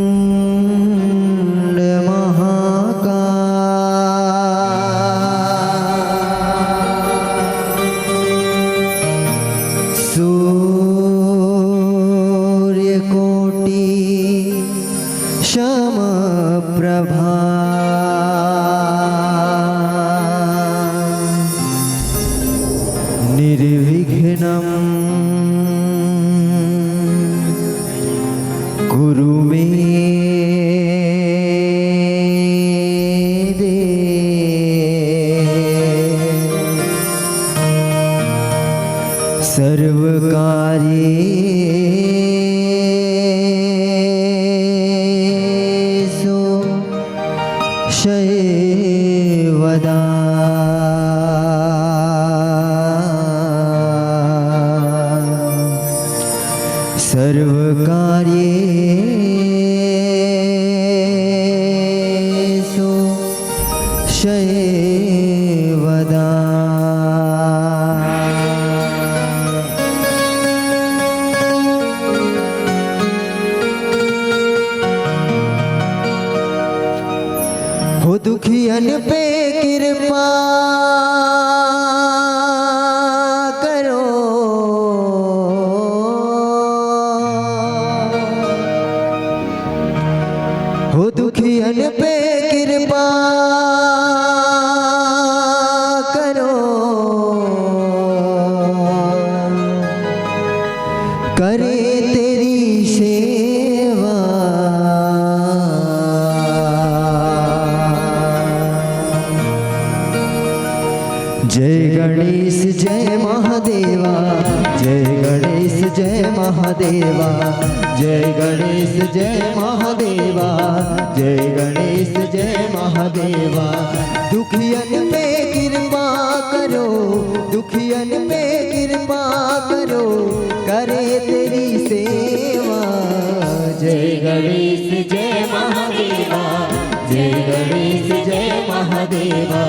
वक्रतुंड महाकाय सूर्यकोटि समप्रभा निर्विघ्नं गुरु मे देव सर्वकार्येषु सर्वदा सर्वकार्येषु सर्वदा हो दुखियन पे कृपा करो हो दुखियन पे कृपा करो करे तेरी सेवा जय गणेश जय महादेवा जय गणेश जय महादेवा जय गणेश जय महादेवा जय गणेश जय महादेवा दुखियन पे कृपा करो दुखियन पे कृपा करो करे तेरी सेवा जय गणेश जय महादेवा जय गणेश जय महादेवा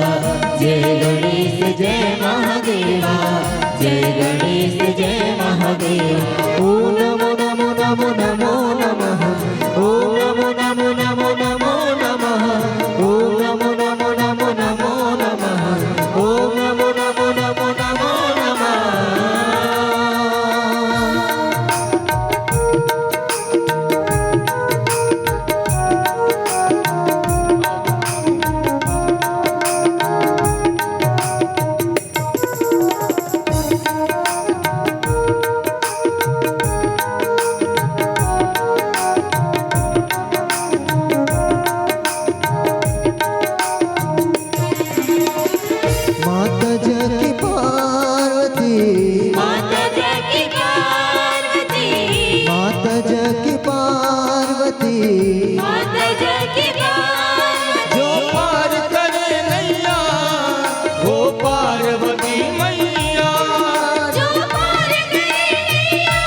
जय गणेश जय महादेवा जय गणेश जय महादेव ओम नमो नमो नमो नमो नमः ओम नमो नमो नमो नमो नमः ओम नमो नमो नमो नमो नमः ओम नमो नमो नमो नमो नमः जो पार करे नैया वो पार्वती मैया जो पार करे नैया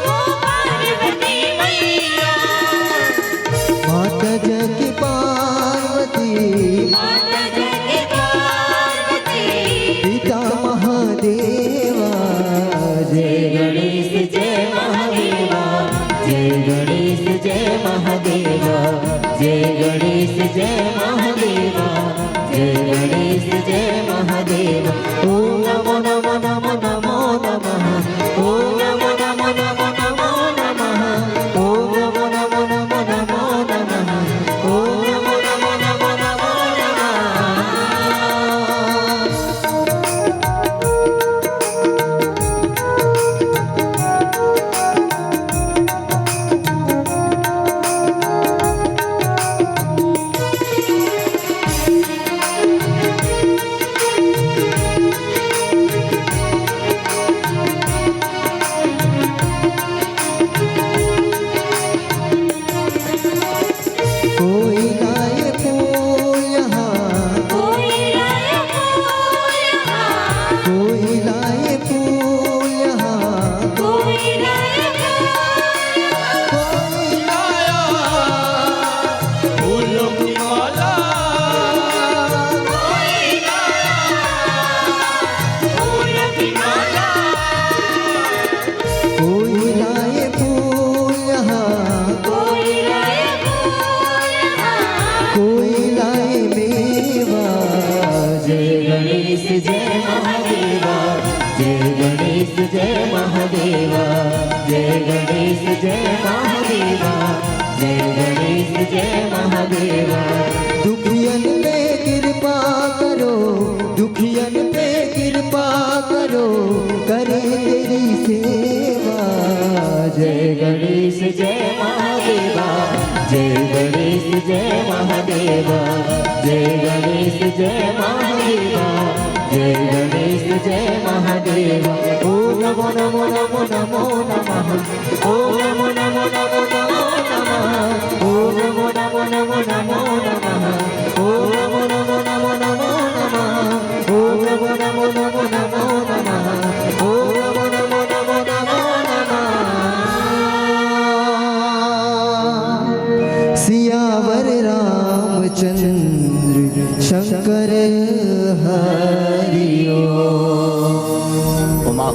वो पार्वती मैया माता जगी पार्वती माता जगी पार्वती पिता महादेवा जय गणेश जय महादेवा जय गणेश जय महादेवा जय गणेश जय महादेवा जय गणेश जय महादेवा ओम नमो नमो नमो नमो नमः ओम नमो नमो नमो नमो नमः ओम नमो नमो नमो नमो नमः ओम नमो नमो नमो नमो नमः जय महादेवा, जय गणेश जय महादेवा। दुखियन पे कृपा करो, दुखियन पे कृपा करो, करे तेरी सेवा। जय गणेश जय महादेवा, जय गणेश जय महादेवा, जय गणेश जय महादेवा, जय गणेश जय महादेवा। ओम नमो नमो नमो नमो नमः, ओम नमो नमो नमो नमो नमः, ओम नमो नमो नमो नमो नमः, ओम नमो नमो नमो नमो नमः, ओम नमो नमो नमो नमो नमः, ओम नमो नमो नमो नमो नमः। सियावर रामचंद्र शंकर हरि ओम। उमा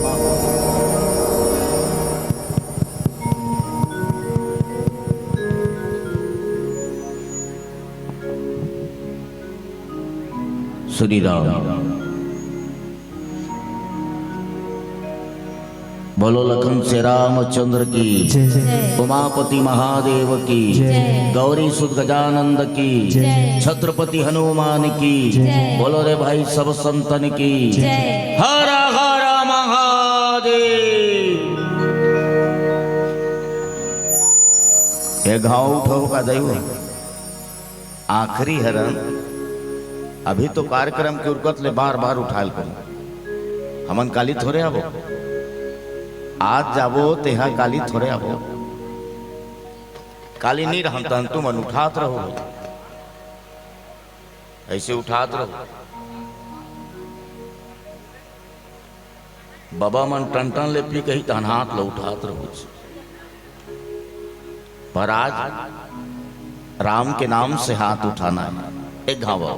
श्री राम बोलो लखन से रामचंद्र की, जय जय उमापति महादेव की, जय। गौरी सुत गजानंद की, जय। छत्रपति हनुमान की, जय। बोलो रे भाई सब संतन की, जय। हर हर महादेव। ये घाव उठो का दैव आखिरी हरण अभी तो कार्यक्रम के उर्गत ले बार बार उठाल कर हमन काली थोड़े आबो, आज जाबो तेहा काली थोड़े आबो। काली नहीं रहन तन तुम उठात रहो, ऐसे उठात रहो। बाबा मन टन टन ले पी कही तन हाथ लो उठात रहो। पर आज राम के नाम से हाथ उठाना है। एक घावा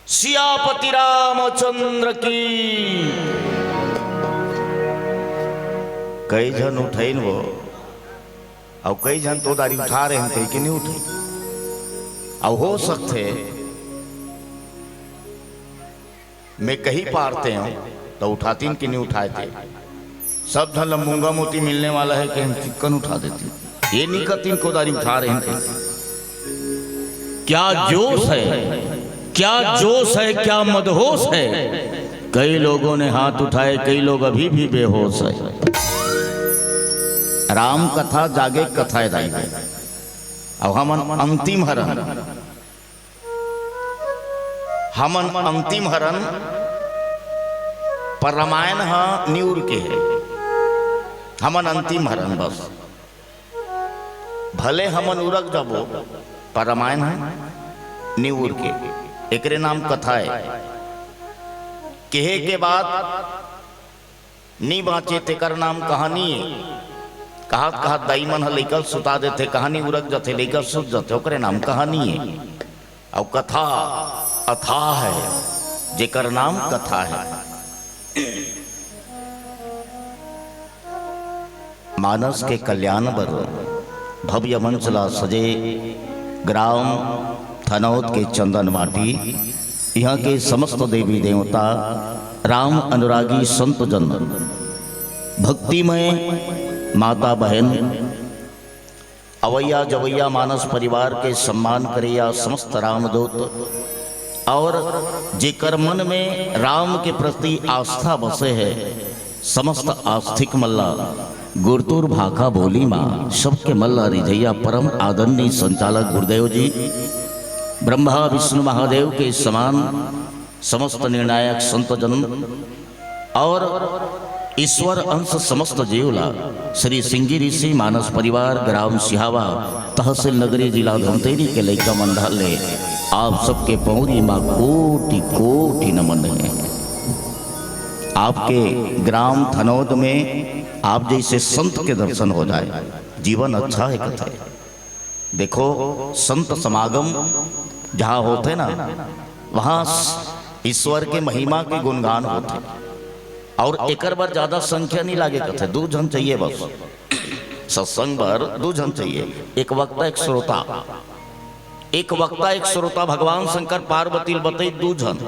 सियापति रामचंद्र की। कई जन उठेन वो और कई जन तो दारी उठा रहे हैं, कई के नहीं उठे। अब हो सकते मैं कहीं पारते हूं तो उठाती कि नहीं उठाए थे। सब धन मूंगा मोती मिलने वाला है कि हम चिकन उठा देते। ये नहीं कहती को दारी उठा रहे हैं। क्या जोश है, क्या जोश है, क्या मदहोश है। कई लोगों ने हाथ उठाए, कई लोग अभी भी बेहोश है। राम कथा जागे कथा दाई है। अब हमन अंतिम हरण, हमन अंतिम हरण पर रामायण हाँ न्यूर के है। हमन अंतिम हरण बस भले हमन उरक जाबो पर रामायण है न्यूर के। एकरे नाम कथा है। कहे के बाद नी बाँचे तेकर नाम कहानी है। कहत कहत दाई मन लेकर सुता देते, कहानी उरक जाते लेकर सुत जाते, ओकरे नाम कहानी है। और कथा अथा है जेकर नाम कथा है। मानस के कल्याण बर भव्य मंचला सजे ग्राम थनौत के चंदन माटी। यहाँ के समस्त देवी देवता राम अनुरागी संत जन भक्तिमय माता बहन अवैया जवैया मानस परिवार के सम्मान करिया समस्त रामदूत और जेकर मन में राम के प्रति आस्था बसे है समस्त आस्थिक मल्ला गुरतुर भाखा बोली माँ सबके मल्ला रिझैया परम आदरणीय संचालक गुरुदेव जी ब्रह्मा विष्णु महादेव के समान समस्त निर्णायक संत जन और ईश्वर अंश समस्त जीवला श्री सिंगी ऋषि मानस परिवार ग्राम सिहावा तहसील नगरी जिला धमतेरी के लैका मंडल ले आप सबके पौरी माँ कोटि कोटि नमन है। आपके ग्राम थनौद में आप जैसे संत के दर्शन हो जाए जीवन अच्छा है कथा। देखो संत समागम जहाँ होते ना वहाँ ईश्वर के महिमा के गुणगान होते और एक बार ज्यादा संख्या नहीं लागे कथे, 2 जन चाहिए बस। सत्संग पर 2 जन चाहिए, एक वक्ता एक श्रोता। एक वक्ता एक श्रोता भगवान शंकर पार्वती बतई दूझन,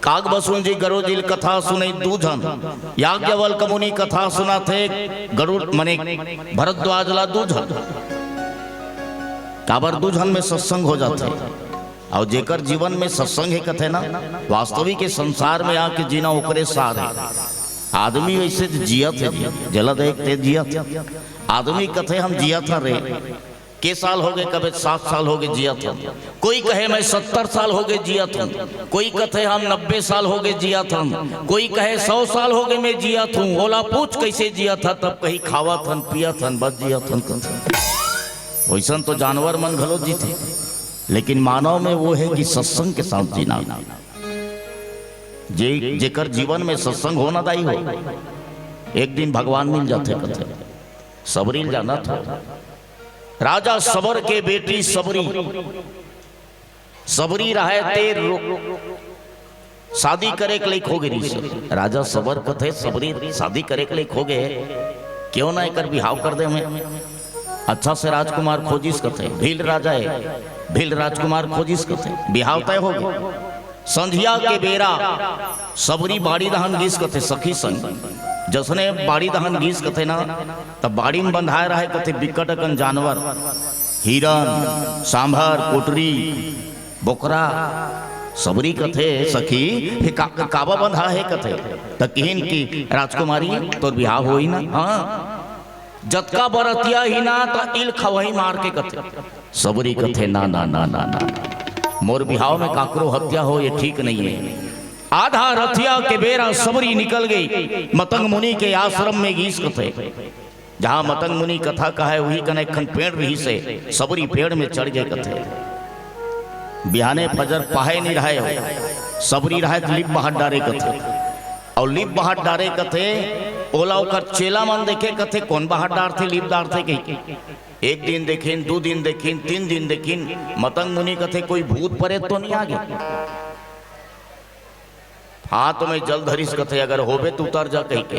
काग बसुन जी गरुजिल कथा सुनई दूझन, याज्ञवल्क मुनि कथा सुना थे गरुड़ मने भरद्वाजला दूझन। काबर दूझन में सत्संग हो जाते और जेकर जीवन में सत्संग है कथे ना, वास्तविक के संसार में आके जीना ओकरे सार है। आदमी वैसे जिया थे, जला देखते जिया थे आदमी कथे हम जिया था रे के साल हो गए, कभी 7 साल हो गए जिया था, कोई कहे मैं 70 साल हो गए जिया था, कोई कहे हम 90 साल हो गए जिया था, कोई कहे 100 साल हो गए मैं जिया था। ओला पूछ कैसे जिया था, तब कहीं खावा था पिया था बस जिया था। वैसा तो जानवर मन घलो जीते, लेकिन मानव में वो है कि सत्संग के साथ जीना। जेकर जीवन में सत्संग होना दाई हो, एक दिन भगवान मिल जाते कथे। सबरी जाना था, राजा सबर के बेटी सबरी, सबरी रहे तेर शादी करे के लिए खो गई। राजा सबर कथे सबरी शादी करे के लिए खो गए, क्यों ना एक बिहाव कर दे हमें। अच्छा से राजकुमार खोजिस कथे, भील राजा है, भील राजकुमार खोजिस कथे, बिहाव तय हो गए। संध्या के बेरा सबरी बाड़ी दहन गीस कथे सखी संग, जसने बाड़ी दहन गीस कथे ना, तब बाड़ी में बंधाए रहे कथे बिकट अकन जानवर, हिरन, सांभर, कोटरी, बोकरा। सबरी कथे सखी काबा बंधा है कथे, तकिन की राजकुमारी तो बिहाव होई ना, हाँ जतका बरतिया ही ना तो इल खवही मार के कथे। सबरी कथे ना ना ना ना ना, मोर बिहाव में काकरो हत्या हो ये ठीक नहीं है। आधा रथिया के बेरा सबरी निकल गई मतंग मुनि के आश्रम में गीस कथे। जहां मतंग मुनि कथा का है वही कने खन पेड़ रही से सबरी पेड़ में चढ़ गए कथे। बिहाने फजर पाहे नहीं रहे, सबरी रहे लिप बहाट डारे कथे, और लिप बहाट डारे कथे ओला ओकर चेला मन देखे कथे कौन बहाट डार थे लिप डार थे कही। एक दिन देखिन, 2 दिन देखिन, 3 दिन देखिन, मतंग मुनि कथे कोई भूत प्रेत तो नहीं आ गया। हाथ में जल धरिस कथे अगर होबे तो उतर जा कही के।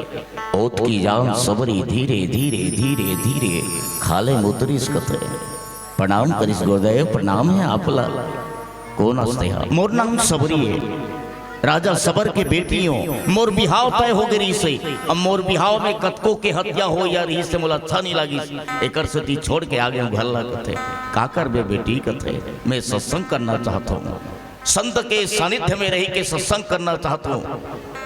ओत की जान सबरी धीरे धीरे धीरे धीरे खाले मुतरिस कथे। प्रणाम करिस गुरुदेव, प्रणाम है आपला, कौन हस्ते हा? मोर नाम सबरी है, राजा सबर के बेटियों, मोर बिहाव तय हो गई से। अब मोर बिहाव में कतको के हत्या हो या रही से मोला अच्छा नहीं लगी, एकर से ती छोड़ के आगे भल्ला कथे। का कर बे बेटी कथे, मैं सत्संग करना चाहता हूँ, संत के सानिध्य में रह के सत्संग करना चाहता हूँ।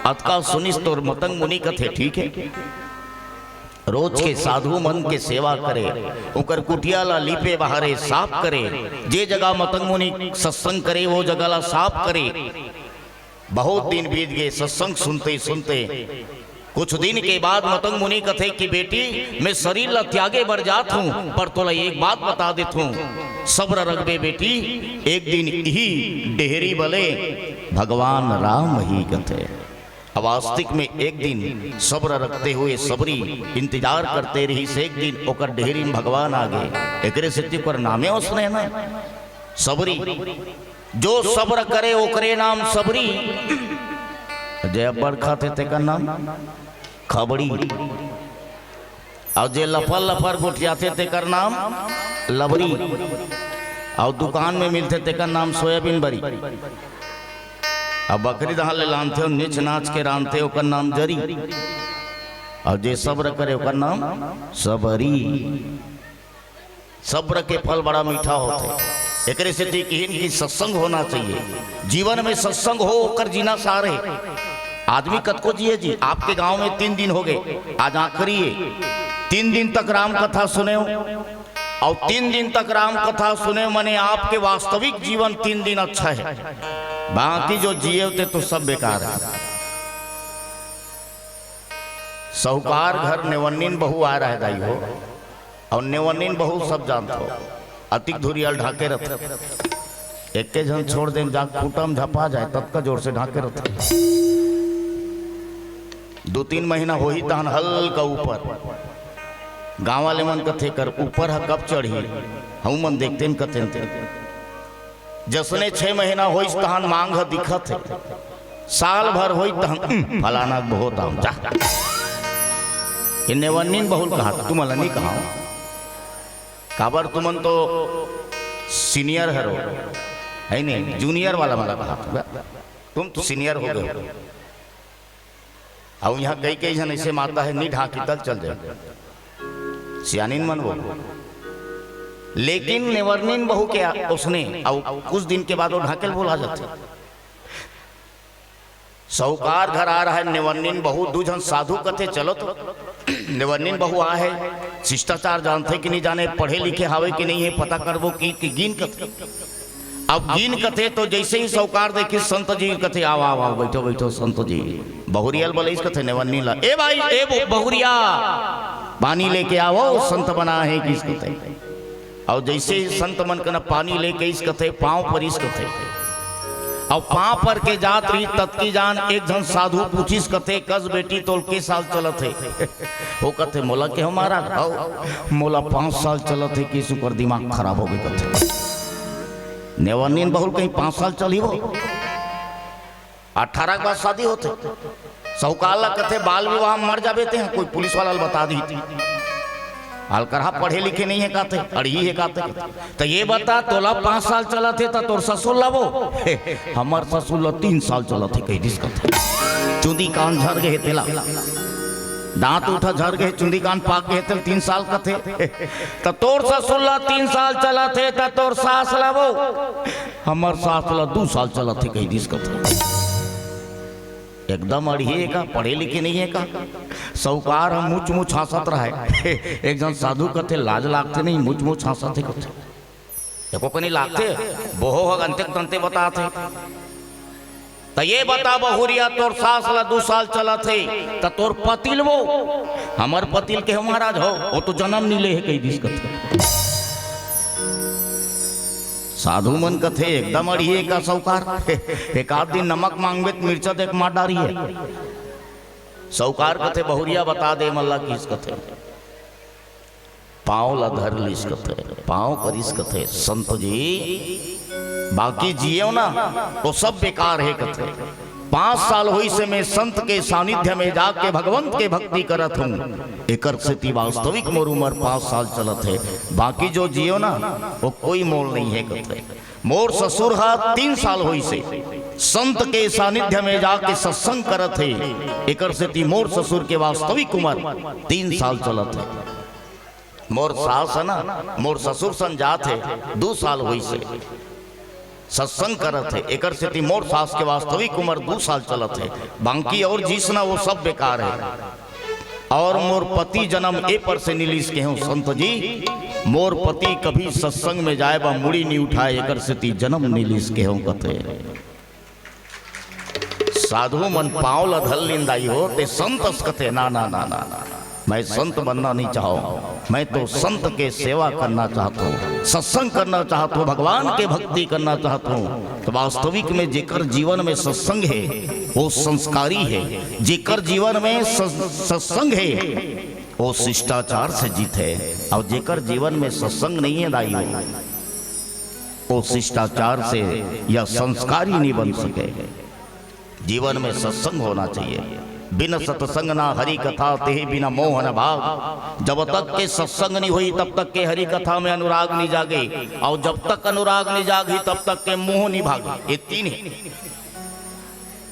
अतका सुनिस तो मतंग मुनि कथे ठीक है, रोज के साधु मन के सेवा करे, उकर कुटिया ला लीपे बहारे साफ करे, जे जगह मतंग मुनि सत्संग करे वो जगह ला साफ करे। बहुत दिन बीत गए सत्संग सुनते सुनते। कुछ दिन के बाद मतंग मुनि कथे कि बेटी मैं शरीर ला त्यागे बर जात हूँ, पर तोला एक बात बता देता हूँ, सब्र रखबे बेटी, एक दिन ही डेहरी बले भगवान राम ही कथे। वास्तविक में एक दिन सब्र रखते हुए सबरी इंतजार करते रही से एक दिन ओकर डेहरी में भगवान आ गए। एकरे से ओकर नामे उसने ना सबरी, जो सब्र करे ओकरे नाम सबरी। जय अब्बर खाते ते का नाम खबड़ी, और जे लफर लफर गुटियाते ते कर नाम लबरी, और दुकान में मिलते ते का नाम सोयाबीन बरी। अब बकरी दहाल ले लानते हो नीच नाच के रानते ओकर नाम जरी, और जे सब्र करे ओकर नाम सबरी। सब्र के फल बड़ा मीठा होते। एकरे से की सत्संग होना चाहिए, जीवन में सत्संग हो ओकर जीना सारे। आदमी कतको जिए जी, आपके गांव में 3 दिन हो गए, आज आखिरी है। 3 दिन तक राम कथा सुने हो, और 3 दिन तक राम कथा सुने माने आपके वास्तविक जीवन 3 दिन अच्छा है, बाकी जो जिए होते तो सब बेकार है। साहूकार घर नेवन्नीन बहू आ रहा है दाई हो, और नेवन्नीन बहू सब जानते हो, अतिक धुरियाल ढाके रहते। एक के जन छोड़ दे जा खूटम झपा जाए तब का जोर से ढाके रहते। 2-3 महीना हो ही तहन हल्का ऊपर गाँव वाले मन कथे कर ऊपर है कब चढ़ी, हम मन देखते न कथे। जसने 6 महीना हो तहन मांग दिखत है, साल भर हो तहन फलाना बहुत आम जा। नेवन्नीन बहुल कहा तुम नहीं कहा, काबर तुमन तो सीनियर हीरो है नहीं, जूनियर वाला वाला कहा तुम तो सीनियर हो गए हो। और यहाँ कई कई जन ऐसे माता है नहीं ढाकी तक चल जाए सियानीन मन वो, लेकिन नेवर्निन बहू के उसने और कुछ दिन के बाद वो ढाकेल बोला जाते। साहूकार घर आ रहा है, नेवर्निन बहू दूजन साधु कथे चलो तो नेवर्निन बहू आ है, शिष्टाचार जानते कि नहीं जाने, पढ़े लिखे हावे कि नहीं है पता करबो कि गिन कथे। अब गिन कथे तो जैसे ही साहूकार देखी संत जी कथे आओ आओ आओ बैठो बैठो संत जी, बहुरियल बोले इस कथे नेवर्निन ला ए भाई ए बहुरिया पानी लेके आओ संत बना है किस कथे। और जैसे ही संत मन का पानी लेके इस कथे पांव पर इस कथे, और पांव पर के जात रही तत्की जान एक जन साधु पूछिस कथे कस बेटी तोल के साल चलत है वो कथे मोला के हमारा मोला 5 साल चलत है कि सुपर दिमाग खराब हो गए कथे। नेवर्निन बहुल कहीं 5 साल चली हो, 18 के बाद शादी होते। सौकाला कथे बाल विवाह मर जाबे थे, कोई पुलिस वाला बता दी थी हलकरहा पढ़े लिखे नहीं है कहते अड़ी है कहते। तो ये बता तोला 5 साल चला थे तो तोर ससुर लावो हमार ससुर 3 साल चला थे कहीं दिक्कत चुंदी कान झर गए तेला दांत उठा झर गए चुंदी कान पाक गए तेल 3 साल का थे। तो तोर ससुर 3 साल चला थे तो तोर सास लावो हमार सास 2 साल चला थे कहीं दिक्कत। एकदम अड़िए का पढ़े लिखे नहीं है का सौकार हम मुँह मुँह छासत रहा है। एक जन साधु कथे लाज लागते नहीं मुँह मुँह छासते कथे देखो कहीं लागते बोहो अंते तंते बताते। तो ये बता बहुरिया तोर सास 2 साल चला थे तो तोर पतिल वो हमार पतिल के महाराज हो वो तो जन्म नहीं ले है कहीं दिक्कत। साधु मन कथे एकदम अड़िए का सौकार एक आध दिन नमक मांगबे मिर्चा देख मार डारी है। सौकार कथे बहुरिया बता दे मल्ला किस कथे पाँव ला धर लिस कथे पाँव करिस कथे संत जी बाकी जियो ना तो सब बेकार है कथे। 5 साल हुई से मैं संत के सानिध्य में जाके भगवंत के भक्ति करत हूँ एकर स्थिति वास्तविक मोर उम्र 5 साल चलत है। बाकी जो जियो ना वो कोई मोल नहीं है कथे। मोर ससुर 3 साल हुई से संत के सानिध्य में जाके सत्संग करत है एकर स्थिति मोर ससुर के वास्तविक उम्र 3 साल चलत है। मोर सास है ना मोर ससुर सन जात है 2 साल हुई से सत्संग करत है एकर स्थिति मोर सास के वास्तविक उम्र 2 साल चलत है। बाकी और जिसना वो सब बेकार है। और मोर पति जन्म ए पर से नीलिस के हूँ संत जी मोर पति कभी सत्संग में जाए बा मुड़ी नहीं उठाए एकर स्थिति जन्म नीलिस के हूँ कथे। साधु मन पाँव ला धल लिंदाई हो ते संत कथे ना ना ना ना ना मैं संत बनना नहीं चाहूँ, मैं तो संत के सेवा करना चाहता हूँ सत्संग करना चाहता हूँ भगवान के भक्ति करना चाहता हूँ। तो वास्तविक में जेकर जीवन में सत्संग है वो संस्कारी है, जेकर जीवन में सत्संग है वो शिष्टाचार से जीत है। और जेकर जीवन में सत्संग नहीं है दाई वो शिष्टाचार से या संस्कारी नहीं बन सके। जीवन में सत्संग होना चाहिए। बिन सत्संग ना हरि कथा ते बिना मोह न भाग। जब तक के सत्संग नहीं हुई तब तक के हरि कथा में अनुराग नहीं जागे और जब तक अनुराग नहीं जागी तब तक के मोह नहीं भागे। ये 3 है।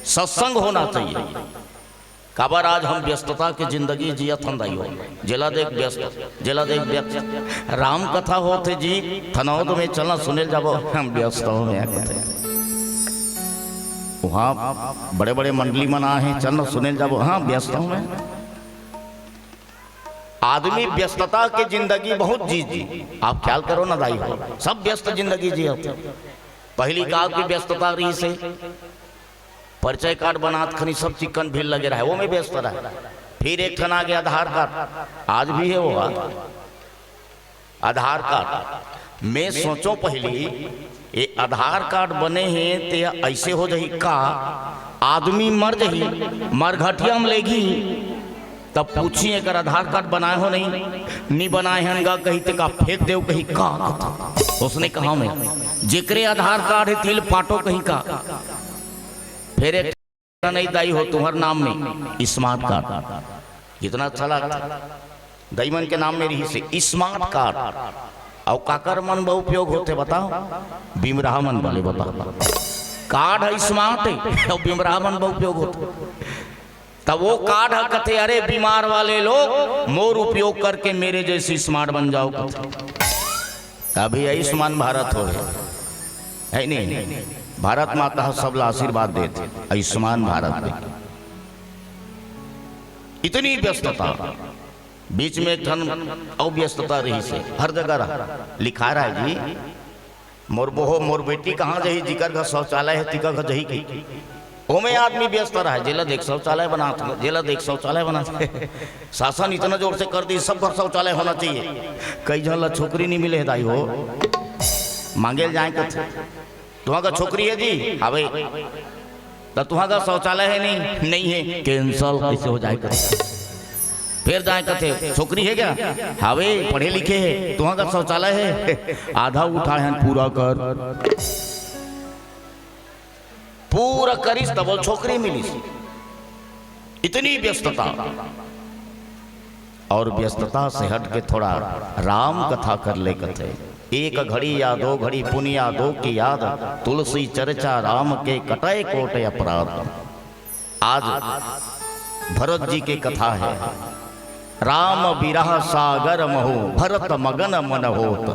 सत्संग होना चाहिए। काबर आज हम व्यस्तता की जिंदगी जियत हम दाई हो जिला देख व्यस्त राम कथा होते जी थनौद में चलना सुने जाबो हम व्यस्त हो में वहाँ बड़े बड़े मंडली मना है चलना सुने जाबो हाँ व्यस्त हूँ मैं। आदमी व्यस्तता की जिंदगी बहुत जी आप ख्याल करो ना दाई हो सब व्यस्त जिंदगी जी पहली काल की व्यस्तता रही से परिचय कार्ड बनात खनी सब चिकन भीड़ लगे रहा है वो में व्यस्त रहा। फिर एक ठन आ गया आधार कार्ड आज भी है वो आधार कार्ड। मैं सोचो पहली ये आधार कार्ड बने हैं ते ऐसे हो जाही का आदमी मर जाही मरघटिया में लेगी तब पूछी अगर आधार कार्ड बनाए हो नहीं बनाए हैं गा कहीं ते का फेंक दे कहीं का उसने कहा मैं जिक्रे आधार कार्ड है तिल पाटो कहीं का। फिर एक नहीं दाई हो तुम्हार नाम में स्मार्ट कार्ड कितना अच्छा लगता दाईमन के नाम में रही से स्मार्ट कार्ड और काकर मन बहु उपयोग होते बताओ? बिमराह मन वाले बताओ। कार्ड है स्मार्ट है और बिमराह मन बहु उपयोग होते। तब वो कार्ड है कहते अरे बीमार वाले लोग मोर उपयोग करके मेरे जैसी स्मार्ट बन जाओ। अभी आयुष्मान भारत हो गया है नहीं? भारत माता सबला आशीर्वाद देते आयुष्मान भारत में। इतनी व्यस्तता बीच में धन अव्यस्तता रही से हर जगह लिखा रहा है जी मोर बोहो मोर बेटी कहाँ जही जिकर का शौचालय है तिकर का जही की ओमे आदमी व्यस्त रहा है। जेला देख शौचालय बना जेला देख शौचालय बना शासन इतना जोर से कर दी सब घर शौचालय होना चाहिए। कई जन छोकरी नहीं मिले दाई हो मांगे जाए कथे तुहा का छोकरी है जी हाँ भाई तो तुहा का शौचालय है नहीं है कैंसल कैसे हो जाए कथे। फिर जाए कथे छोकरी है क्या हाँ भाई पढ़े लिखे है तुहा का शौचालय है आधा उठाए हैं पूरा करीस तब छोकरी मिली। इतनी व्यस्तता और व्यस्तता से हट के थोड़ा राम कथा कर ले कथे। एक घड़ी या दो घड़ी पुनिया दो की याद तुलसी चर्चा राम के कटाए कोटे अपराध। आज भरत जी की कथा है। राम विरह सागर महु भरत मगन मन होत।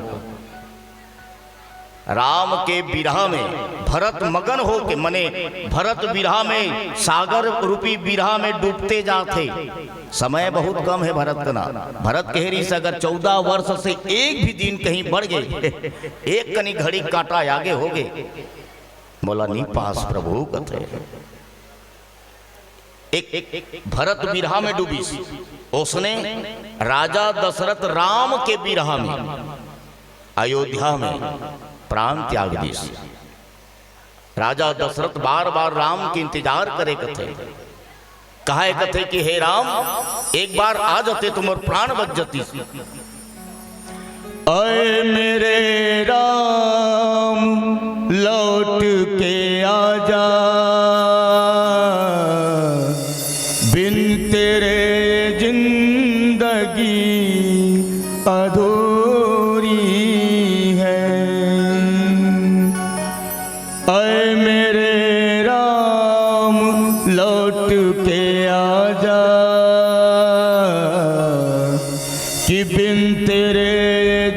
राम के विरह में भरत मगन हो के मने भरत विरह में सागर रूपी विरह में डूबते जाते। समय बहुत कम है भरत का ना। भरत कहेरी से अगर 14 वर्ष से एक भी दिन कहीं बढ़ गए एक कनी घड़ी काटा आगे हो गए बोला नहीं पास प्रभु कथे। एक भरत विरह में डूबी उसने राजा दशरथ राम के विरह में अयोध्या में प्राण त्याग दी। राजा दशरथ बार बार राम के इंतजार करे कथे कहा कथे कि हे राम एक बार आ जाते तुम और प्राण बच जाती। अय मेरे राम लौट के आजा बिन तेरे जिंदगी अधूरी है। अय मेरे राम लौट के आजा कि बिन तेरे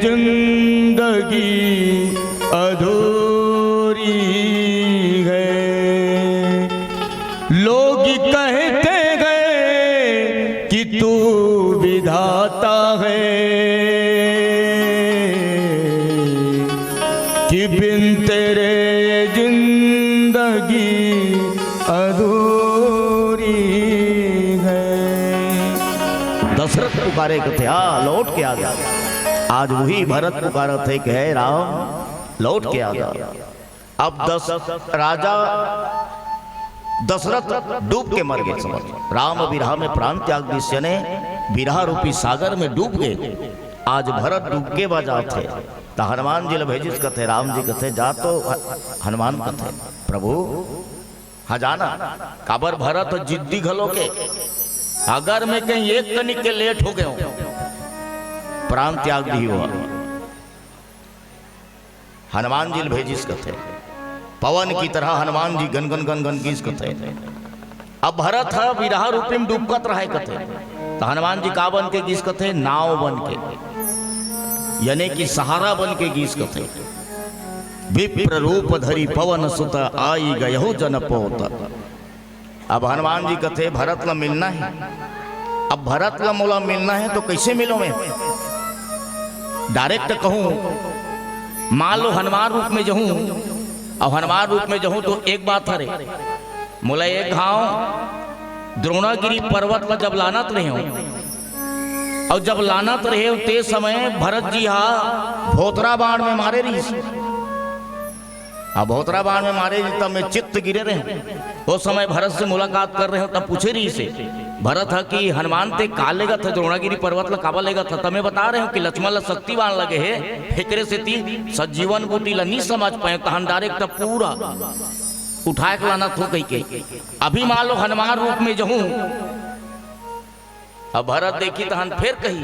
जिंदगी अधूरी है। लोग कहते गए कि तू विधाता है कि बिन तेरे जिंदगी अधूरी है। दशरथ पुकारे थे हाँ लौट के आ गया। आज वही भरत पुकारा थे कि हे राम लौट के आ गया। अब राजा दशरथ डूब के मर गए। समझ राम विरह में प्राण त्याग दी ने विरह रूपी सागर में डूब गए। आज भरत डूब के बजा थे तो हनुमान जी भेजिस कथे राम जी कथे जा तो हनुमान कथे प्रभु हाँ जाना काबर भरत जिद्दी घलो के अगर मैं कहीं एक कनिक के लेट हो गए प्राण त्याग दी हुआ। हनुमान जी भेजिस कथे पवन की तरह Hanuman ji gun gun gun gun गीस कथे। अब भरत है विरह रूपी में डूबकत रहे कथे तो हनुमान जी का बन के गीस कथे नाव बन के यानी कि सहारा बन के गीस कथे। विप्र रूप धरी पवन सुत आई गयहु जनपोत। अब हनुमान जी कथे भरत ला मिलना है। अब भरत ला मोला मिलना है तो कैसे मिलो मैं डायरेक्ट कहूं मान लो हनुमान रूप में जहूं और हनुमान रूप में जहूं तो एक बात हरे मोला एक गांव द्रोणागिरी पर्वत ला जब लानत रहे हो और जब लानत रहे ते समय भरत जी हा भोतरा बाण में मारे रही। अब भोतरा बाण में मारे तब मैं चित्त गिरे रहे उस समय भरत से मुलाकात कर रहे हो तब पूछे रही से भरत है कि हनुमान ते का लेगा था द्रोणागिरी पर्वत ला काबा लेगा था तब मैं बता रहे हो कि लक्ष्मण ला शक्ति बाण लगे है एकरे से ती सजीवन बूटी ला नहीं समझ पाए तहन डायरेक्ट पूरा उठाए के लाना थो कही के। अभी मान लो हनुमान रूप में जहूं अब भरत देखी तहन फिर कही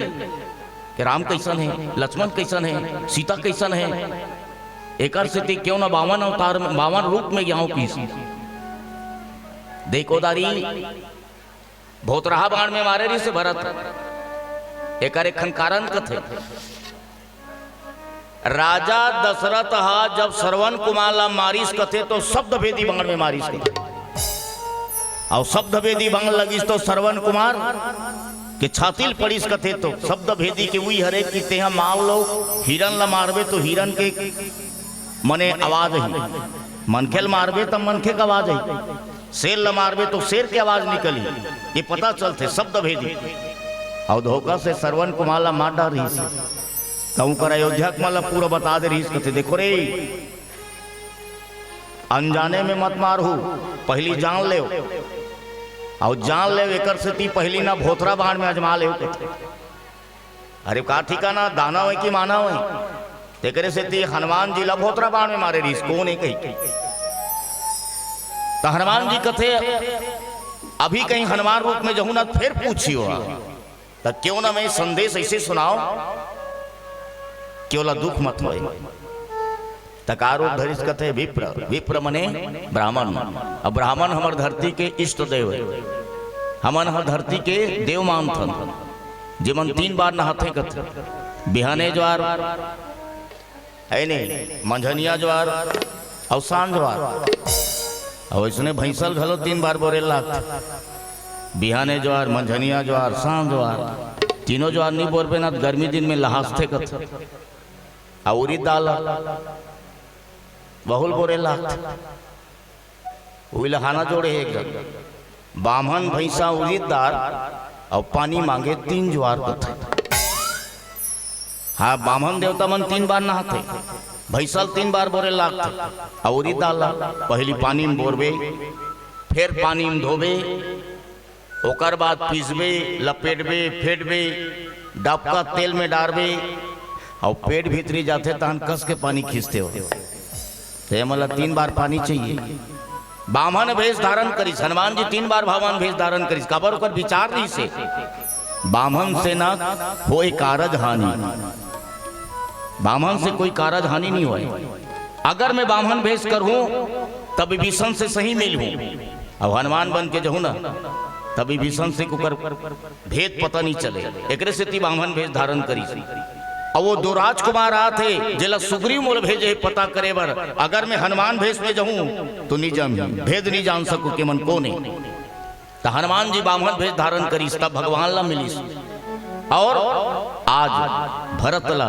कि राम कैसन है, लक्ष्मण कैसन है, सीता कैसन है। एक स्थिति क्यों ना 52 अवतार में 52 रूप में यहाँ की देखो दारी भोतराहा बाण में मारे रही से भरत एक कारण कथे। राजा दशरथ हा जब श्रवण कुमार ला मारिस कथे तो शब्द भेदी बाण में मारिस कथे और शब्द भेदी बाण लगिस तो श्रवण कुमार के छातिल पड़िस कथे तो शब्द भेदी के वही हरे की तेहा माव लो हिरन ला मारबे तो हिरन के मने आवाज ही, मनखेल मारबे तो मनखे का आवाज है, शेर ला मारबे तो शेर की आवाज निकली, ये पता चलते शब्द भेदी। और धोखा से श्रवण कुमार ला मार डाल रही कहूँ कर अयोध्या मला पूरा बता दे रही कहते देखो रे अनजाने में मत मारू, पहली जान ले और जान ले एक से पहली ना भोथरा बाण में अजमा ले। अरे का ठिकाना दाना हो कि माना हो तेरे से ती हनुमान जी ला भोतरा बाण में मारे रही कौन है कही तो हनुमान जी कथे अभी कहीं हनुमान रूप में जहू ना फिर पूछियो तो क्यों ना मैं संदेश ऐसे सुनाओ क्यों ला दुख मत होए। तकारो धरिस कथे विप्र, विप्र मने ब्राह्मण। अब ब्राह्मण हमार धरती के इष्ट देव है, हमन हर धरती के देव मानथन जिमन 3 बार नहाते कथे बिहाने ज्वार है नहीं मंझनिया ज्वार और सांझ ज्वार और इसने भैंसल घलो 3 बार बोरे लाख बिहाने ज्वार मंझनिया ज्वार सांझ ज्वार तीनों ज्वार नहीं बोर पे ना गर्मी दिन में लहासते कथे और दाल बहुल बोरे लाख वही लहाना जोड़े एक बामन भैंसा उड़ीदार और पानी मांगे 3 ज्वार कथे। हाँ बामन देवता मन 3 बार नहाते भैंसल 3 बार बोरे लागते और दाल पहली पानी में बोरबे फिर पानी में धोबे ओकर बाद पीसबे लपेटबे फेटबे डबका तेल में डालबे और पेट भीतरी जाते तहन कस के पानी खींचते हो तो मतलब 3 बार पानी चाहिए। बामन भेष धारण करिस हनुमान जी 3 बार बामन भेष धारण करिस काबर ओकर विचार नहीं से बामन से ना होए कारज हानि, बामन से कोई कारज हानि नहीं होए। अगर मैं बामन भेष करूं तब विभीषण से सही मिल हूं अब हनुमान बन के जहू ना तभी विभीषण से कुकर भेद पता नहीं चले एक से ती बामन भेष धारण करी और वो 2 राजकुमार आते जिला सुग्रीव मोल भेजे पता करे बर अगर मैं हनुमान भेष में जाऊं तो निजम भेद नहीं जान सकूं कि मन को नहीं तो हनुमान जी बामन भेष धारण करी तब भगवान ला मिली और आज भरत ला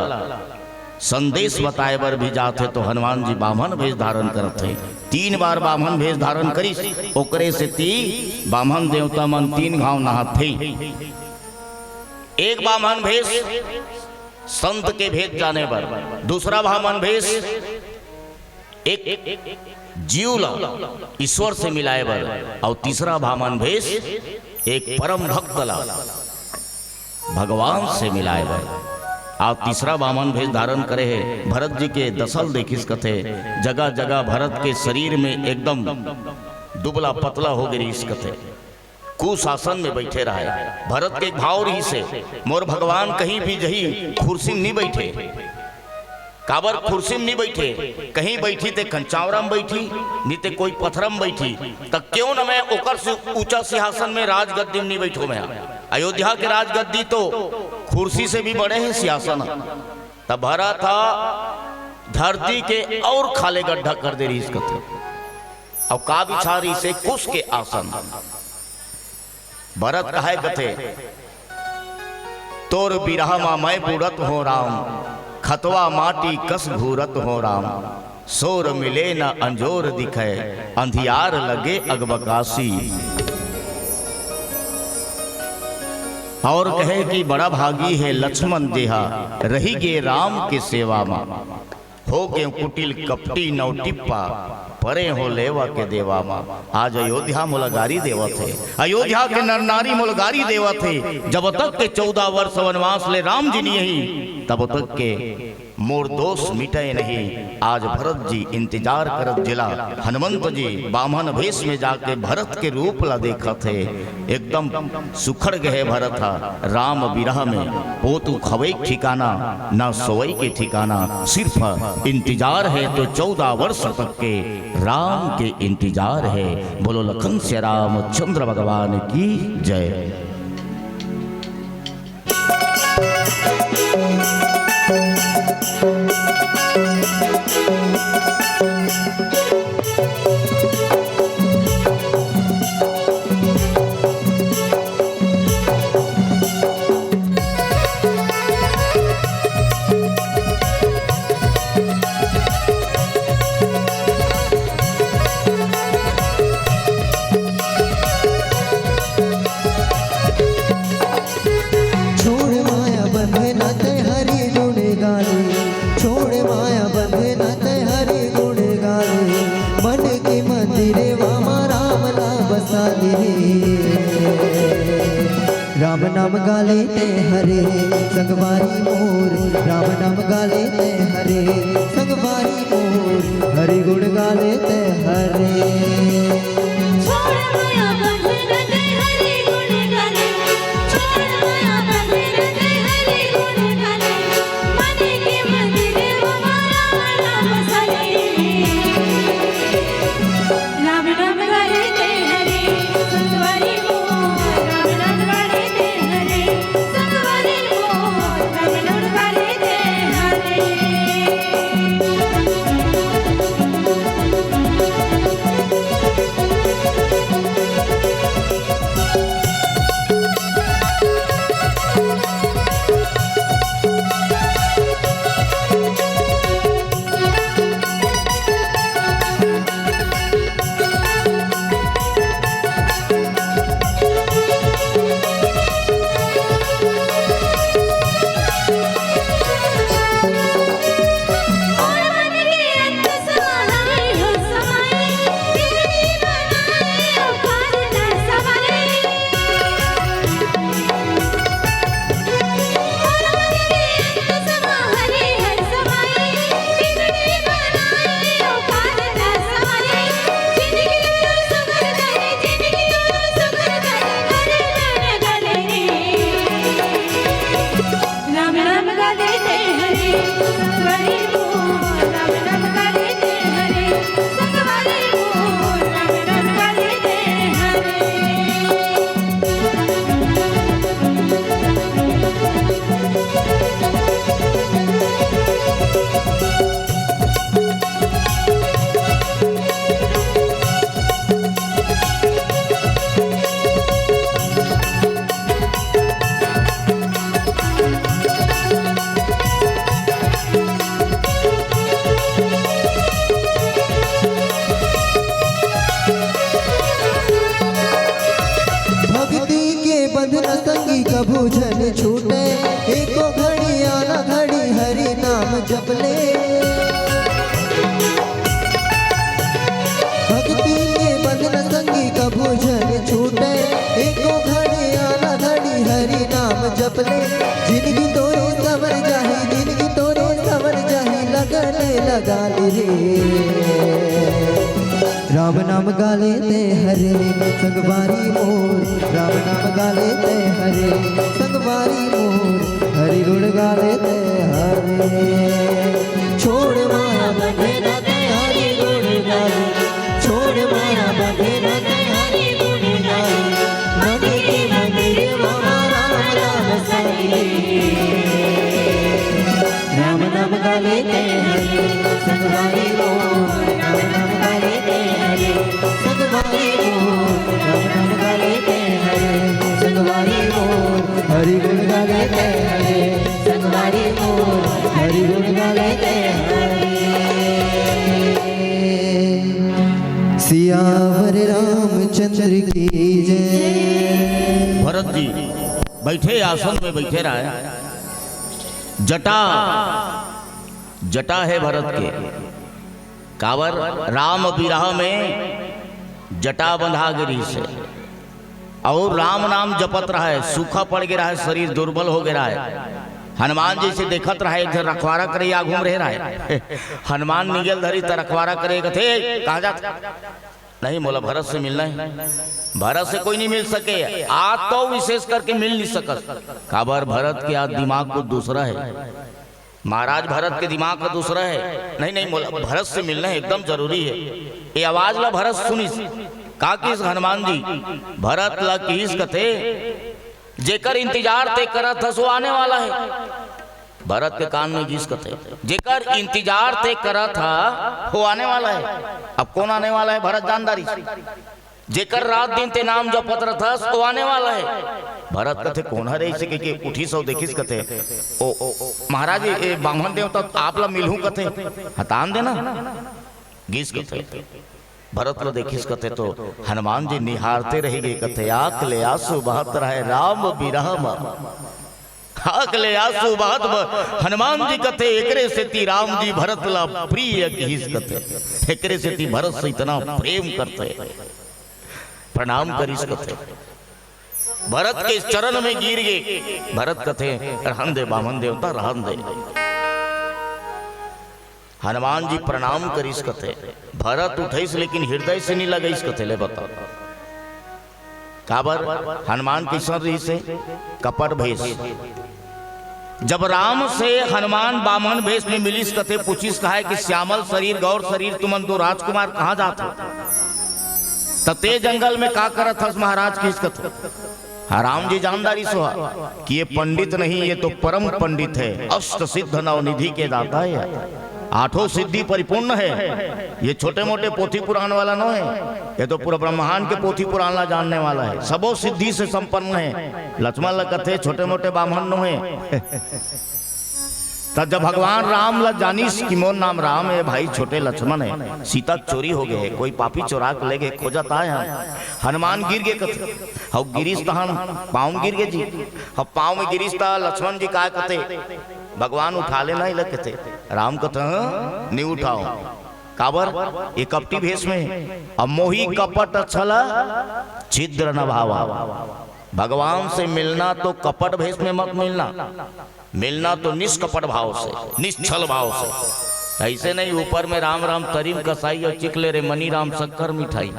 संदेश बताए बर भी जाते तो हनुमान जी बामन भेष धारण करते 3 बार बामन भेष धारण करी ओकरे से ती बामन देवता मन 3 घाव नहाते। एक बामन भेष संत के भेद जाने पर, दूसरा बामन भेष एक जीव ला ईश्वर से मिलाए बर और तीसरा बामन भेष एक परम भक्त ला भगवान से मिलाए बर आप तीसरा बामन भेष धारण करे है। भरत जी के दसल देखिस कथे जगह जगह भरत के शरीर में एकदम दुबला पतला हो गई इस कथे कुशासन में बैठे रहे भरत के भाव रही से मोर भगवान कहीं भी जही कुर्सी नहीं बैठे काबर कुर्सी में नहीं बैठे कहीं बैठी ते कंचावरा में बैठी नहीं ते कोई पत्थर में बैठी तब क्यों न मैं ओकर से ऊंचा सिंहासन में राजगद्दी में नहीं बैठो मैं। अयोध्या के राजगद्दी तो कुर्सी से भी बड़े हैं सिंहासन तब भरा था धरती के और खाले गड्ढा कर दे रही इस कथे और का बिछा रही से कुश के आसन भरत कहे कथे तोर बिरहा मा मैं बूढ़त हो राम खतवा माटी कस घूरत हो राम सोर मिले न अंजोर दिखे अंधियार लगे अगबकासी और कहे कि बड़ा भागी है लक्ष्मण देहा रही गे राम के सेवा मा हो गए कुटिल कपटी नौ टिप्पा परे हो लेवा के देवा मा। आज अयोध्या मुलगारी देवा थे अयोध्या के नर नारी मुलगारी देवा थे जब तक के 14 वर्ष वनवास ले राम जी नहीं तब तक के मोर दोष मिटे नहीं। आज भरत जी इंतजार करत जिला हनुमंत जी बामन भेष में जाके भरत के रूप ला देखा थे। एकदम सुखड़ गए भरत राम विरह में पोतु खवई ठिकाना ना सोई के ठिकाना। सिर्फ इंतजार है तो 14 वर्ष तक के राम के इंतजार है। बोलो लखन से रामचंद्र भगवान की जय। राम नाम गाले ते हरे संगवारी मोर, राम नाम गाले ते हरे संगवारी मोर, हरि गुण गाले ते हरे। छोड़ माया बंधन ते हरि गुण गाले, छोड़ माया बंधन ते हरि गुण गाले, मन के मंदिर हमारा नाम बसाले। राम नाम गाले ते हरे संगवारी मोर, राम नाम गाले ते हरे संगवारी मोर, राम नाम गाले ते हरे। संगी कभू झन छूटे, एको घड़ी आना घड़ी हरि नाम जप ले। भक्ति के बंधन संगी कभू झन छूटे, एको घड़ी आना घड़ी हरि नाम जप ले। जिंदगी तोरे सवर जाही, जिंदगी तोरे सवर जाही, लगने लगा रे। राम नाम गाले ते हरे संगवारी मोर, राम नाम गाले ते हरे संगवारी मोर, हरि गुण गाले ते हरे। छोड़ माया बंधन ते हरि गुण गाले, छोड़ माया बंधन ते हरि गुण गाले, मन के मंदिर हमारा राम बसाले। राम नाम गाले ते हरे संगवारी मोर, राम नाम गाले ते हरे संगवारी मोर, राम नाम गाले ते हरे संगवारी मोर, हरि गुण गाले ते हरे संगवारी मोर, हरि गुण गाले ते हरे। सियावर रामचंद्र की जय। भरत जी बैठे आसन में बैठे रहे। जटा जटा है भरत के कावर, राम विरह में जटा बंधा गिरी से, और राम नाम जपत रहा है। सूखा पड़ गया है, शरीर दुर्बल हो गया है। हनुमान जी से देखत रहा एक जन रखवारा करे या घूम रहे रहा हनुमान निगल धरी त रखवारा करे थे कहा जाता नहीं बोला भरत से मिलना है। भरत से कोई नहीं मिल सके आज तो विशेष करके मिल नहीं सकत काबर भरत के आज दिमाग को दूसरा है महाराज भरत के दिमाग का दूसरा है नहीं नहीं बोला भरत से मिलना है एकदम जरूरी है। ये आवाज ला भरत सुनी का किस हनुमान जी भरत ला किस कथे जेकर इंतजार ते करत हस वो आने वाला है। भरत के कान में जिस कथे जेकर इंतजार ते करा था वो आने वाला है। अब कौन आने वाला है भरत जानदारी जेकर रात दिन ते नाम जो पत्र था वो आने वाला है। भरत कथे कौन है इसे के उठी सौ देखिस कथे ओ महाराज ए बामन देवता तो आप ला मिलहूं कथे हतान देना गीस कथे भरत ला देखिस कथे तो हनुमान जी निहारते रहेंगे कथे आंख ले आंसू बहत रहे राम विरह आंख ले आंसू बहत हनुमान जी कथे एकरे से ती राम जी भरत ला प्रिय गीस कथे एकरे से ती भरत से इतना प्रेम करते प्रणाम करिस कथे भरत के चरण में गिर गए। भरत कथे रहन दे बामन देवता रहन दे। हनुमान जी प्रणाम करिस कथे भरत उठैस लेकिन हृदय से नहीं लगैस कथे ले बता काबर हनुमान किसन रही से कपट भेष जब राम से हनुमान बामन भेष में मिलिस कथे पूछिस कहा है कि श्यामल शरीर गौर शरीर तुमन दो राजकुमार कहाँ जाते तते जंगल में का करत हस महाराज किस कथे हाँ राम जी जानदारी सुहा कि ये पंडित नहीं ये तो परम पंडित है अष्ट सिद्ध नवनिधि के दाता है आठों सिद्धि परिपूर्ण है। ये छोटे मोटे पोथी पुराण वाला न है ये तो पूरा ब्रह्मांड के पोथी पुराण जानने वाला है सबो सिद्धि से संपन्न है। लक्ष्मण कथे छोटे मोटे ब्राह्मण न है तब जब भगवान राम ला जानिस कि मोर नाम राम है भाई छोटे लक्ष्मण है सीता चोरी हो गए कोई पापी चोरा के ले गए खोजत आए हनुमान गिर गए कथे अब गिरीश तहन पाँव गिर गए जी अब पाँव में गिरीश था लक्ष्मण जी का कथे भगवान उठा लेना ही लगे थे राम कथे नहीं उठाओ काबर ये कपटी भेष में अब मोही कपट छला छिद्र न भावा भगवान से मिलना तो कपट भेष में मत मिलना तो निष्कपट भाव से निश्चल भाव से ऐसे नहीं ऊपर में राम राम तरीम कसाई और चिकले रे मनी राम शक्कर मिठाई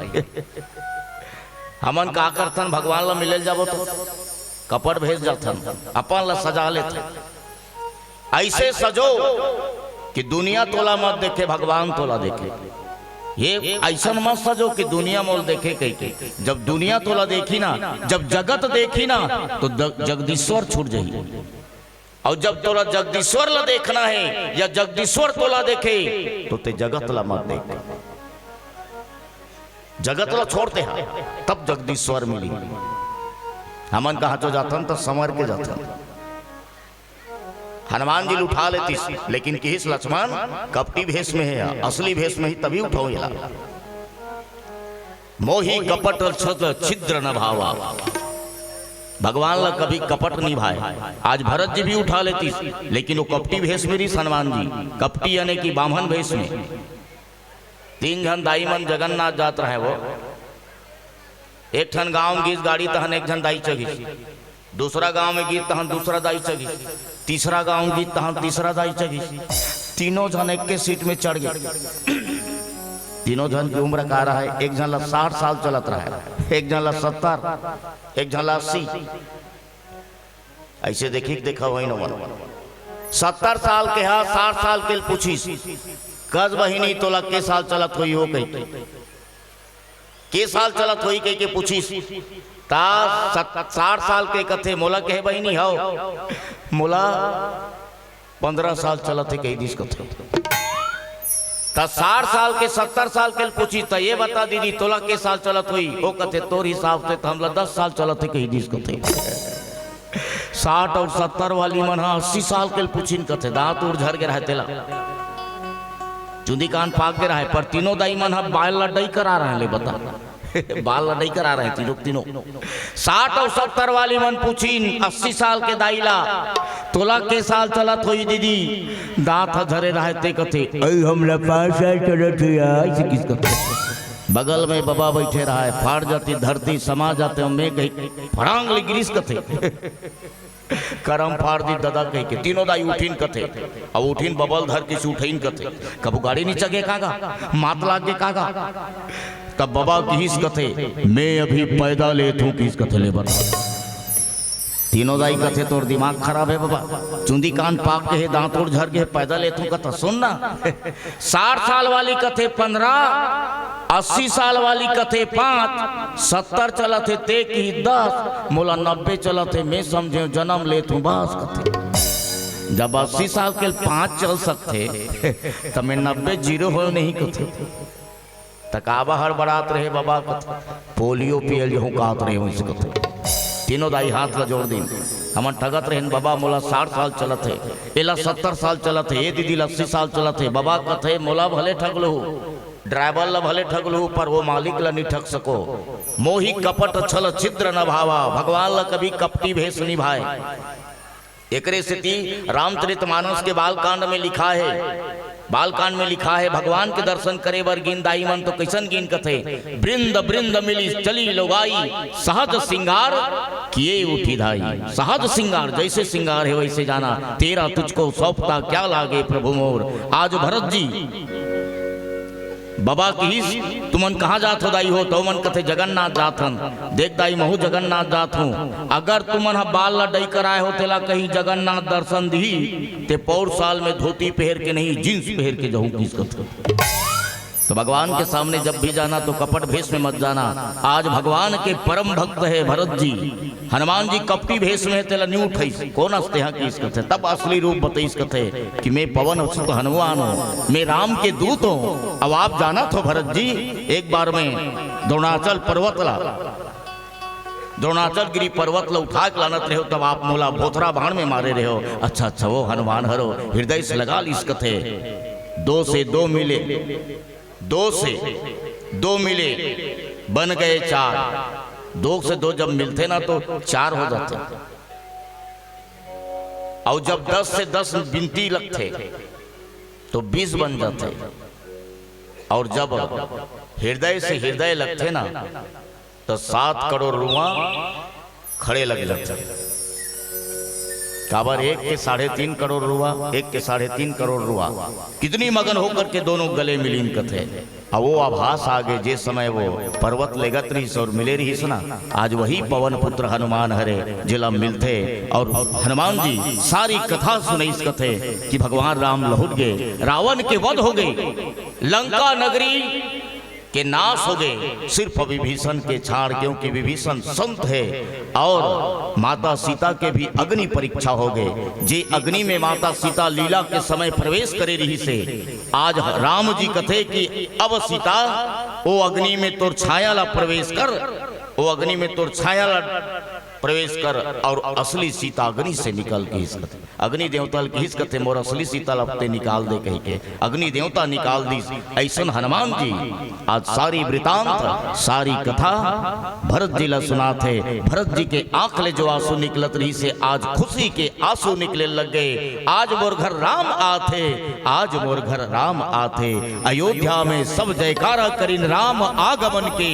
हमन का करथन भगवान ला मिले जाबो तो कपट भेज जाथन अपन ला सजा लेते ऐसे सजो कि दुनिया तोला मत देखे भगवान तोला देखे ये ऐसा मत सजो कि दुनिया मोल देखे कहीं जब दुनिया तोला देखी ना जब जगत देखी ना तो जगदीश्वर छूट जाइए और जब तोला जगदीश्वर ला देखना है या जगदीश्वर तोला देखे तो ते जगत ला मत देख जगत ला छोड़ते हैं तब जगदीश्वर मिली हमन कहा तो जातन तो समर के जातन हनुमान जी उठा लेती लेकिन किस लक्ष्मण कपटी भेष में है असली भेष में ही तभी उठाओ ये मोही कपट छिद्र न भावा भगवान ला कभी कपट नहीं भाई आज भरत जी भी उठा लेती लेकिन वो कपटी भेष में रही हनुमान जी कपटी यानी कि बामन भेष में तीन जन दाई मन जगन्नाथ जात रहे वो एक ठन गांव गीत गाड़ी तहन एक जन दाई चघिस दूसरा गांव में गीत तहन दूसरा दाई चघिस तीसरा गांव गीत तहन तीसरा दाई चघिस तीनों जन एक के सीट में चढ़ गए तीनों जन की उम्र का रहा है एक जन ला 60 साल चलत रहा है एक जन ला 70 एक जन ला 80 ऐसे देखिए देखा वही न 70 साल के हा 60 साल के पूछी कज बहिनी तोला के साल चलत हुई हो कही के साल चलत हुई कही के पूछी ता 60 साल के कथे मोला कहे बहिनी हो मोला 15 साल चलत है कही दिस कथे 60 साल के 70 साल के पूछी तो ये बता दीदी तोला के साल चलत हुई वो कथे तोर हिसाब से तो हमला 10 साल चलत है कही दिस कथे 60 और 70 वाली मन 80 साल के पूछी कथे दांत उड़ झर के रहते ला चुंदी कान पाक के रहा है पर तीनों दाई मन बाल लड़ाई करा रहे हैं ले बता बाल लड़ाई करा रहे हैं तीनों 60 और 70 वाली मन पूछी 80 साल के दाईला तोला के साल चलत हुई दीदी दांत झरे रहते कथे हमला 5 साल चलत हुई किस कथे बगल में बाबा बैठे रहा है फाड़ जाती धरती समा जाते मैं गई फड़ांग गिरीश कथे करम फाड़ दी दादा कह के तीनों दाई उठीन कथे अब उठीन बबल धर के उठीन कथे कबू गाड़ी नीचे के कागा मात लाग के कागा तब बाबा किस कथे मैं अभी पैदा ले तू किस कथे ले बता तीनों दाई कथे तोर दिमाग खराब है बाबा चुंदी कान पाक के है दांत और झर के पैदा ले तू कथा सुनना 60 साल वाली कथे 15 80 साल वाली कथे 5 70 चला थे ते की 10 मोला 90 चला थे मैं समझे जन्म ले तू बस कथे जब 80 साल के 5 चल सकते तो मैं 90 जीरो हो नहीं कथे तकाबा हर बरात रहे बाबा कथे पोलियो पियल जो कात रहे हो इस कथे तीनों दाई हाथ ला जोड़ दी हम ठगत रहे बाबा मोला 60 साल चलत है एला 70 साल चलत है ये दीदी 80 साल चलत है बाबा कथे मोला भले ठग लो ड्राइवर ला भले ठग लो पर वो मालिक ला नहीं ठग सको मोही कपट छल छिद्र न भावा भगवान ला कभी कपटी भेष निभाए एकरे स्थिति रामचरितमानस के बालकांड में लिखा है बालकांड में लिखा है भगवान के दर्शन करे बर गिन दाई मन तो कैसन गिन कथे बृंद बृंद मिली चली लोगाई सहज सिंगार किए उठी धाई सहज सिंगार जैसे सिंगार है वैसे जाना तेरा तुझको सौंपता क्या लागे प्रभु मोर आज भरत जी बाबा की तुमन कहाँ जात हो दाई हो तो मन कथे जगन्नाथ जात हन देख दाई महू जगन्नाथ जात हूँ अगर तुमन बाल ला डई कराए हो तेला कहीं जगन्नाथ दर्शन दी ते पौर साल में धोती पहन के नहीं जींस पहन के जाऊँ किस कथे तो भगवान के सामने जब भी जाना तो कपट भेष में मत जाना आज भगवान के परम भक्त है भरत जी हनुमान जी कपटी भेष में तेला नहीं उठाई कौन हंसते हैं कि इस कथे तब असली रूप बताइस कथे कि मैं पवन सुत हनुमान हूँ मैं राम के दूत हूँ अब आप जाना तो भरत जी एक बार में द्रोणाचल पर्वत ला द्रोणाचल गिरी पर्वत ला उठा के लानत रहे हो तब आप मोला भोथरा बाण में मारे रहे हो अच्छा अच्छा वो हनुमान हरो हृदय से लगा ली इस कथे 2 से 2 मिले 2 से 2 मिले बन गए 4 2 से 2 जब मिलते ना तो 4 हो जाते और जब 10 से 10 गिनती लगते तो 20 बन जाते और जब हृदय से हृदय लगते ना तो 7 करोड़ रुआ खड़े लग जाते काबर 1 के 3.5 करोड़ रुआ 1 के 3.5 करोड़ रुआ कितनी मगन होकर के दोनों गले मिलीन कथे अब वो आभास आगे जे समय वो पर्वत लेगत रही और मिले रही सुना आज वही पवन पुत्र हनुमान हरे जिला मिलते और हनुमान जी सारी कथा सुने इस कथे कि भगवान राम लहुट गए रावण के वध हो गए लंका नगरी के नाश हो गए सिर्फ विभीषण के छाड़ क्योंकि विभीषण संत है और माता सीता के भी अग्नि परीक्षा हो गए जे अग्नि में माता सीता लीला के समय प्रवेश करे रही से आज राम जी कथे कि अब सीता वो अग्नि में तोर छाया ला प्रवेश कर वो अग्नि में तोर छाया ला प्रवेश कर और असली सीता अग्नि से निकल के हिस कथे अग्नि देवता की हिस कथे मोर असली सीता लपते निकाल दे कह के अग्नि देवता निकाल दी ऐसन हनुमान जी आज सारी वृतांत सारी कथा भरत जी ला सुनाते भरत जी के आंख ले जो आंसू निकलत रही से आज खुशी के आंसू निकले लग गए आज मोर घर राम आथे आज मोर घर राम आथे अयोध्या में सब जयकारा करीन राम आगमन के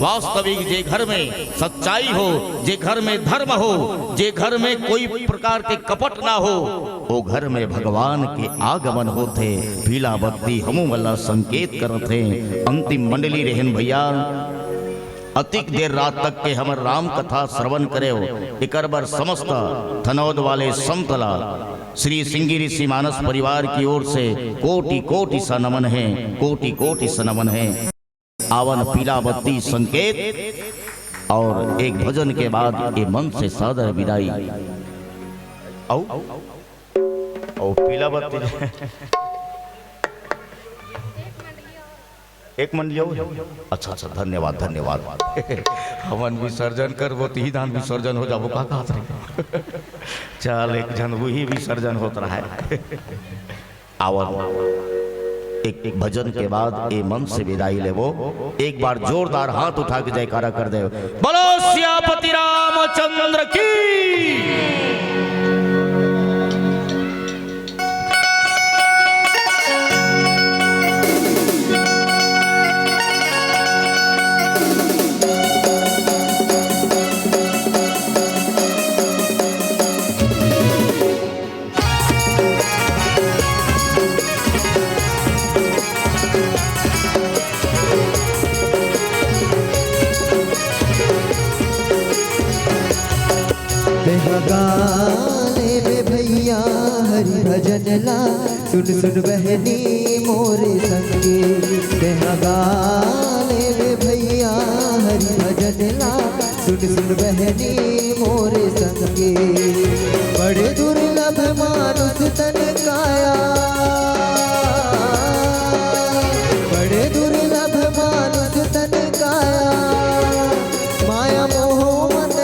वास्तविक जे घर में सच्चाई हो जे घर में धर्म हो जे घर में कोई प्रकार के कपट ना हो वो घर में भगवान के आगमन होते पीला बत्ती हमू वाला संकेत करते अंतिम मंडली रहन भैया अतिक देर रात तक के हमर राम कथा श्रवण करे हो एकर बर समस्त थनौद वाले समतला श्री सिंगी ऋषि मानस परिवार की ओर से कोटि कोटि सा नमन है कोटि कोटि सा नमन है आवन पीला बत्ती संकेत और एक भजन के बाद ये मन से सादर विदाई आओ ओ पीला बत्ती एक मन लियो अच्छा अच्छा धन्यवाद धन्यवाद हवन विसर्जन कर वो ही दान विसर्जन हो जाओ का कहा चल एक जन वही विसर्जन होता रहा है आवन एक भजन के बाद ये मन से विदाई ले वो एक बार जोरदार हाथ उठा के जयकारा कर दे बोलो सियापति रामचंद्र की। गाने में भैया हरि भजन ला सुन सुन बहनी मोरे संगे गाने में भैया हरि भजन ला सुन सुन बहनी मोरे संगे बड़े दुर्लभ मानुष तन काया बड़े दुर्लभ मानुष तन काया माया मोह मन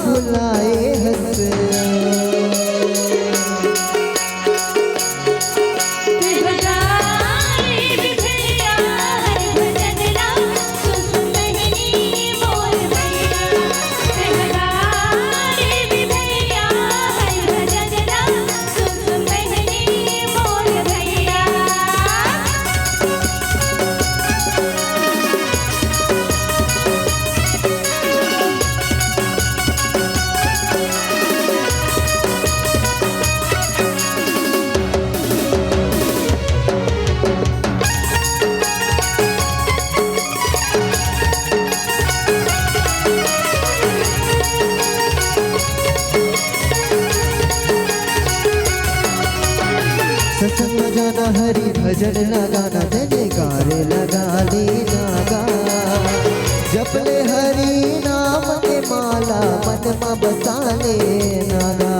भुलाए हंस सत्संग जाना हरि भजन लगाना तेरे गारे लगा लेना गा जप ले हरि नाम के माला मन में बसा लेना गा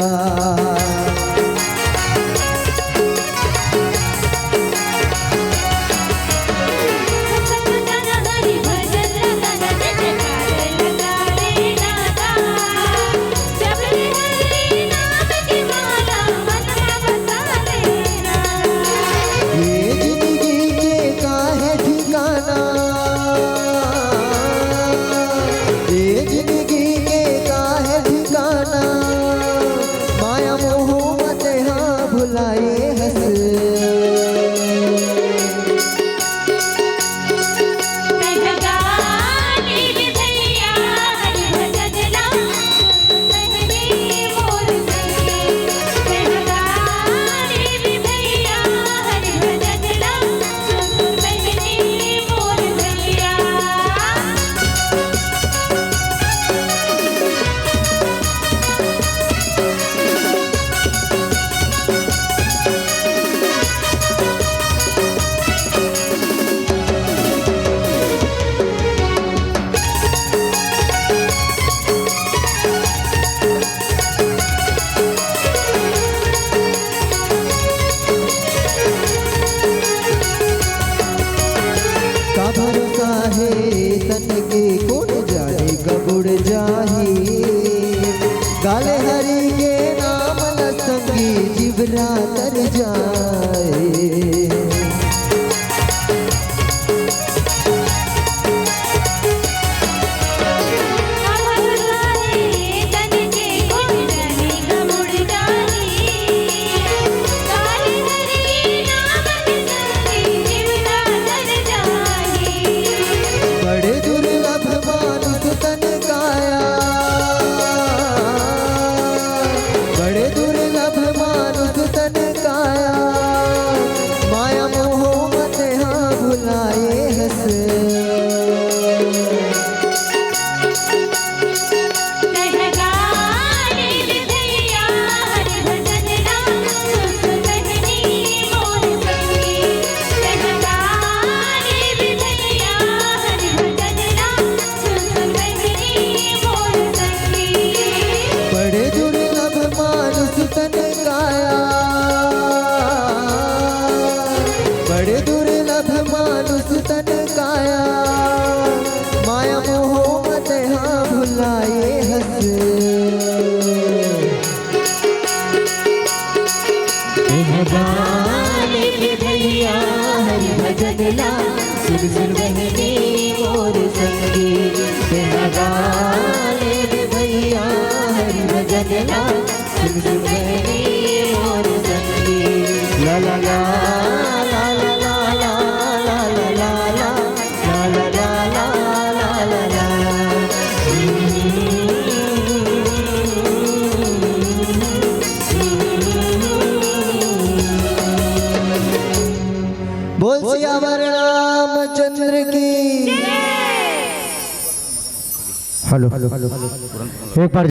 भरोसा है तन के कौन जाने कब उड़ जाही गाले हरि के नाम न संगी जिबरा तर जाए बड़े दुर्लभ मानुष तन काया माया मोह मत भुलाए हंस गाने के भैया हरि भजन ला सुन सुन बहनी मोर संगी गाने के भैया हरि भजन ला सुन सुन बहनी मोर संगी ला ला ला बोल सियावर रामचंद्र की। हेलो एक बार